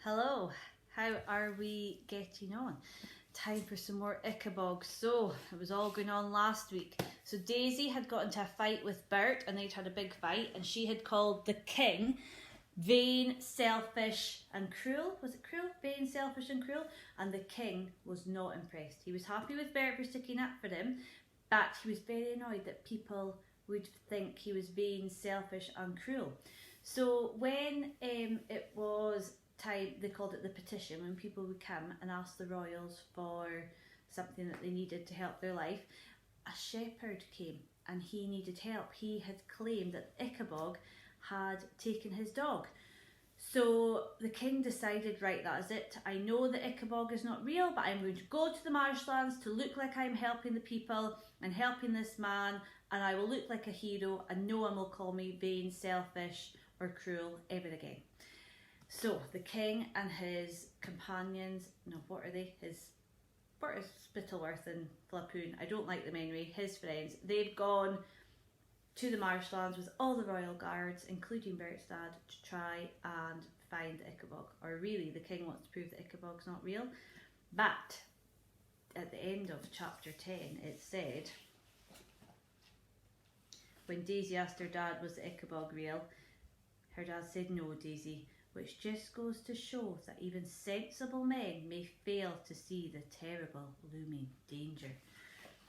Hello, how are we getting on? Time for some more Ickabog. So, it was all going on last week. So, Daisy had got into a fight with Bert and they'd had a big fight, and she had called the king vain, selfish, and cruel. Was it cruel? Vain, selfish, and cruel? And the king was not impressed. He was happy with Bert for sticking up for him, but he was very annoyed that people would think he was vain, selfish, and cruel. So, when it was time, they called it the petition, when people would come and ask the royals for something that they needed to help their life, a shepherd came and he needed help. He had claimed that Ickabog had taken his dog. So the king decided, right, that is it. I know that Ickabog is not real, but I'm going to go to the marshlands to look like I'm helping the people and helping this man, and I will look like a hero, and no one will call me vain, selfish, or cruel ever again. So the king and his companions, what are Spittleworth and Flapoon, I don't like them anyway, his friends, they've gone to the marshlands with all the royal guards, including Bert's dad, to try and find Ickabog. Or really, the king wants to prove that Ickabog's not real. But at the end of chapter 10, it said, when Daisy asked her dad, was the Ickabog real? Her dad said, no, Daisy, which just goes to show that even sensible men may fail to see the terrible looming danger.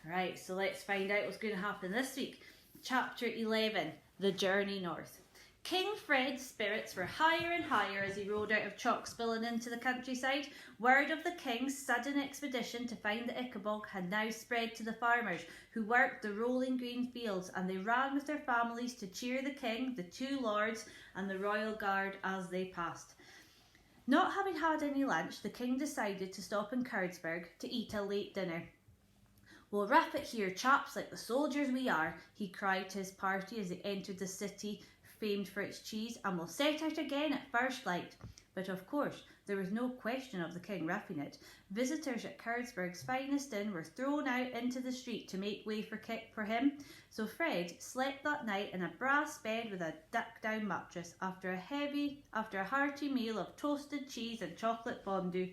Right, so let's find out what's going to happen this week. Chapter 11, The Journey North. King Fred's spirits were higher and higher as he rode out of Chalkspill and into the countryside. Word of the king's sudden expedition to find the Ickabog had now spread to the farmers, who worked the rolling green fields, and they ran with their families to cheer the king, the two lords, and the royal guard as they passed. Not having had any lunch, the king decided to stop in Cardsburg to eat a late dinner. "We'll wrap it here, chaps, like the soldiers we are," he cried to his party as they entered the city famed for its cheese, "and we'll set out again at first light." But of course, there was no question of the king roughing it. Visitors at Cardsburg's finest inn were thrown out into the street to make way for him. So Fred slept that night in a brass bed with a duck-down mattress after a hearty meal of toasted cheese and chocolate fondue.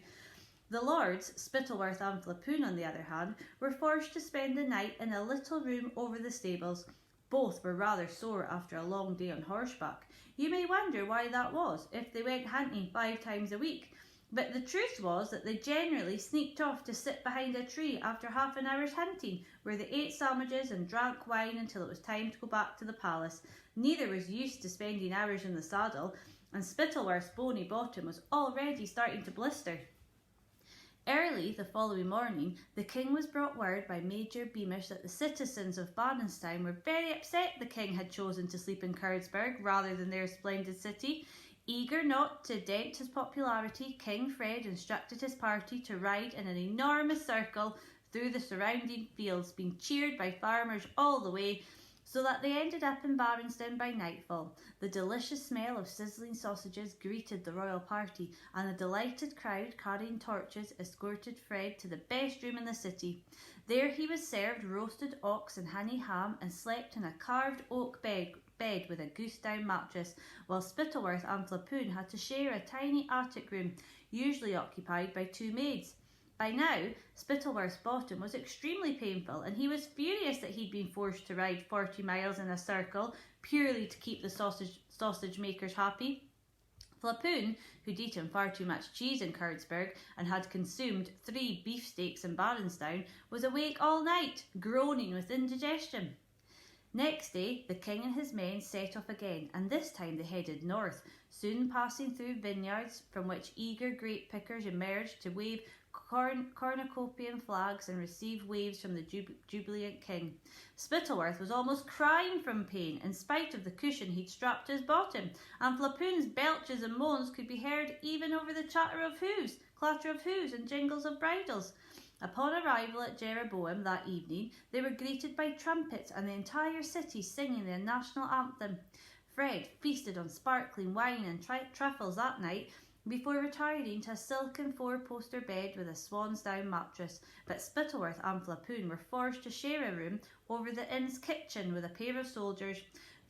The lords, Spittleworth and Flapoon, on the other hand, were forced to spend the night in a little room over the stables. Both were rather sore after a long day on horseback. You may wonder why that was, if they went hunting 5 times a week. But the truth was that they generally sneaked off to sit behind a tree after half an hour's hunting, where they ate sandwiches and drank wine until it was time to go back to the palace. Neither was used to spending hours in the saddle, and Spittleworth's bony bottom was already starting to blister. Early the following morning, the king was brought word by Major Beamish that the citizens of Barnenstein were very upset the king had chosen to sleep in Cardsburg rather than their splendid city. Eager not to dent his popularity, King Fred instructed his party to ride in an enormous circle through the surrounding fields, being cheered by farmers all the way, so that they ended up in Barnenstein by nightfall. The delicious smell of sizzling sausages greeted the royal party, and a delighted crowd carrying torches escorted Fred to the best room in the city. There he was served roasted ox and honey ham, and slept in a carved oak bed with a goose-down mattress, while Spittleworth and Flapoon had to share a tiny attic room, usually occupied by 2 maids. By now, Spittleworth's bottom was extremely painful, and he was furious that he'd been forced to ride 40 miles in a circle purely to keep the sausage makers happy. Flapoon, who'd eaten far too much cheese in Cardsburg and had consumed 3 beefsteaks in Barnenstein, was awake all night, groaning with indigestion. Next day, the king and his men set off again, and this time they headed north, soon passing through vineyards from which eager grape pickers emerged to wave cornucopian flags and receive waves from the jubilant king. Spittleworth was almost crying from pain, in spite of the cushion he'd strapped to his bottom, and Flapoon's belches and moans could be heard even over the clatter of hooves and jingles of bridles. Upon arrival at Jeroboam that evening, they were greeted by trumpets and the entire city singing their national anthem. Fred feasted on sparkling wine and truffles that night, before retiring to a silken 4-poster bed with a swansdown mattress, but Spittleworth and Flapoon were forced to share a room over the inn's kitchen with a pair of soldiers.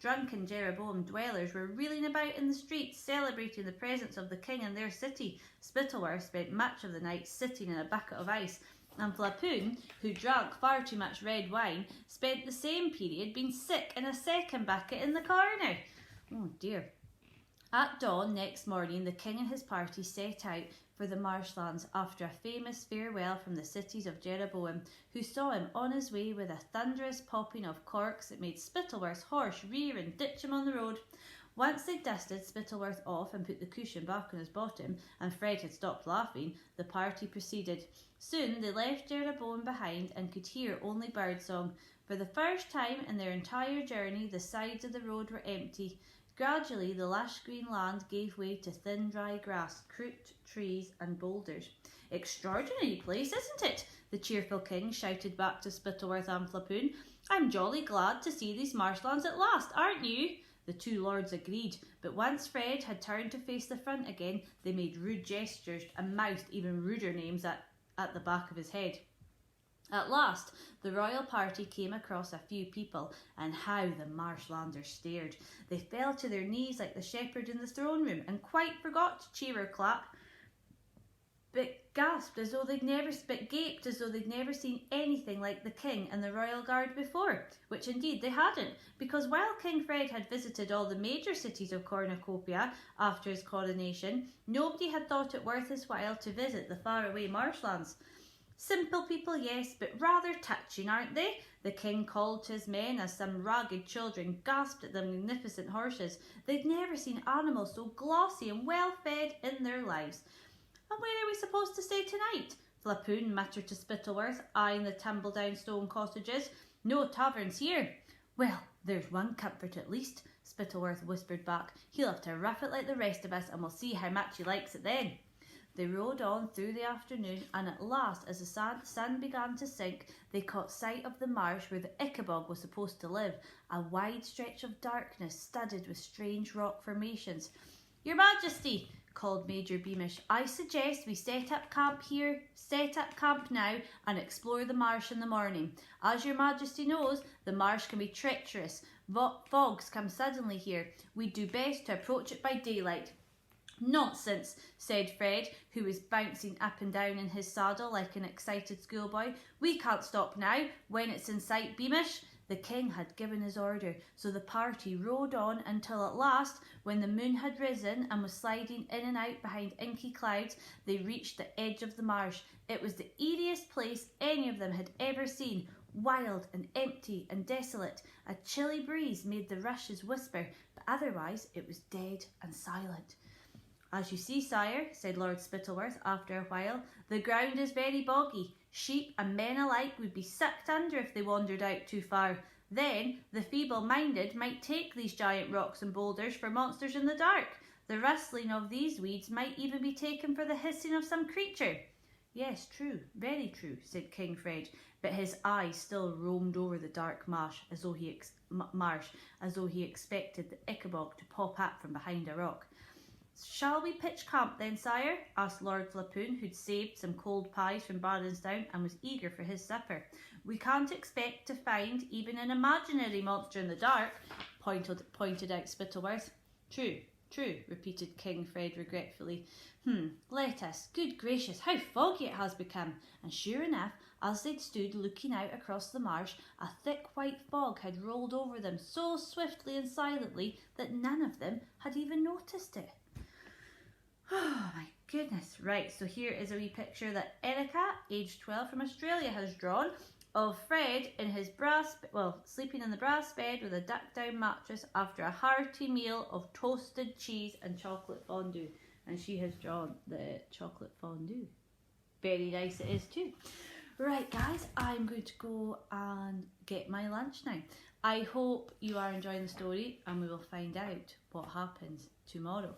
drunken Jeroboam dwellers were reeling about in the streets, celebrating the presence of the king in their city. Spittleworth spent much of the night sitting in a bucket of ice, and Flapoon, who drank far too much red wine, spent the same period being sick in a second bucket in the corner. Oh dear. At dawn next morning, the king and his party set out for the marshlands after a famous farewell from the cities of Jeroboam, who saw him on his way with a thunderous popping of corks that made Spittleworth's horse rear and ditch him on the road. Once they dusted Spittleworth off and put the cushion back on his bottom, and Fred had stopped laughing, the party proceeded. Soon they left Jeroboam behind and could hear only birdsong. For the first time in their entire journey, the sides of the road were empty. Gradually, the lush green land gave way to thin, dry grass, crooked trees and boulders. "Extraordinary place, isn't it?" the cheerful king shouted back to Spittleworth and Flapoon. "I'm jolly glad to see these marshlands at last, aren't you?" The two lords agreed, but once Fred had turned to face the front again, they made rude gestures and mouthed even ruder names at the back of his head. At last, the royal party came across a few people, and how the marshlanders stared. They fell to their knees like the shepherd in the throne room, and quite forgot to cheer or clap, but gaped as though they'd never seen anything like the king and the royal guard before, which indeed they hadn't, because while King Fred had visited all the major cities of Cornucopia after his coronation, nobody had thought it worth his while to visit the faraway marshlands. "Simple people, yes, but rather touching, aren't they?" the king called to his men as some ragged children gasped at the magnificent horses. They'd never seen animals so glossy and well fed in their lives. "And where are we supposed to stay tonight?" Flapoon muttered to Spittleworth, eyeing the tumble-down stone cottages. "No taverns here." "Well, there's one comfort at least," Spittleworth whispered back. "He'll have to rough it like the rest of us, and we'll see how much he likes it then." They rode on through the afternoon, and at last, as the sun began to sink, they caught sight of the marsh where the Ickabog was supposed to live, a wide stretch of darkness studded with strange rock formations. "Your Majesty," called Major Beamish, "I suggest we set up camp now and explore the marsh in the morning. As your Majesty knows, the marsh can be treacherous. Fogs come suddenly here. We'd do best to approach it by daylight." "Nonsense," said Fred, who was bouncing up and down in his saddle like an excited schoolboy. "We can't stop now, when it's in sight, Beamish." The king had given his order, so the party rode on until at last, when the moon had risen and was sliding in and out behind inky clouds, they reached the edge of the marsh. It was the eeriest place any of them had ever seen, wild and empty and desolate. A chilly breeze made the rushes whisper, but otherwise it was dead and silent. "As you see, sire," said Lord Spittleworth after a while, "the ground is very boggy. Sheep and men alike would be sucked under if they wandered out too far. Then the feeble-minded might take these giant rocks and boulders for monsters in the dark. The rustling of these weeds might even be taken for the hissing of some creature." "Yes, true, very true," said King Fred, but his eyes still roamed over the dark marsh as though he expected the Ickabog to pop up from behind a rock. "Shall we pitch camp then, sire?" asked Lord Flapoon, who'd saved some cold pies from Barnesdown and was eager for his supper. "We can't expect to find even an imaginary monster in the dark," pointed out Spittleworth. True, repeated King Fred regretfully. Let us. Good gracious, how foggy it has become." And sure enough, as they'd stood looking out across the marsh, a thick white fog had rolled over them so swiftly and silently that none of them had even noticed it. Oh my goodness. Right, so here is a wee picture that Erica, aged 12 from Australia, has drawn of Fred in his sleeping in the brass bed with a duck-down mattress after a hearty meal of toasted cheese and chocolate fondue. And she has drawn the chocolate fondue. Very nice it is too. Right guys, I'm going to go and get my lunch now. I hope you are enjoying the story, and we will find out what happens tomorrow.